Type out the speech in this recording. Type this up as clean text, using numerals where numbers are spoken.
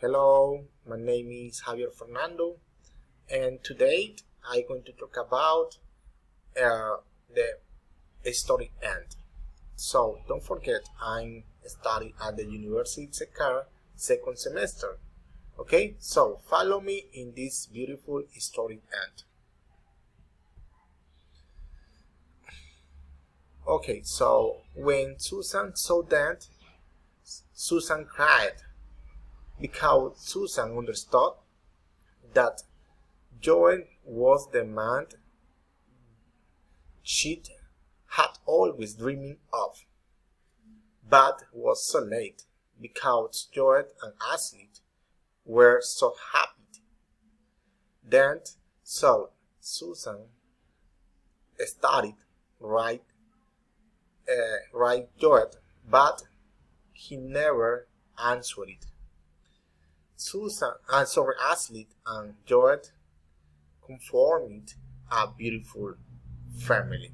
Hello, my name is Javier Fernando, and today I'm going to talk about the story end. So don't forget, I'm studying at the University of Secar second semester. Okay, so follow me in this beautiful story end. Okay, so when Susan saw that, Susan cried because Susan understood that Joel was the man she had always dreamed of, but was so late because Joel and Ashley were so happy. Then, so Susan started right, Joel, but he never answered it. Ashley and Joel conformed a beautiful family.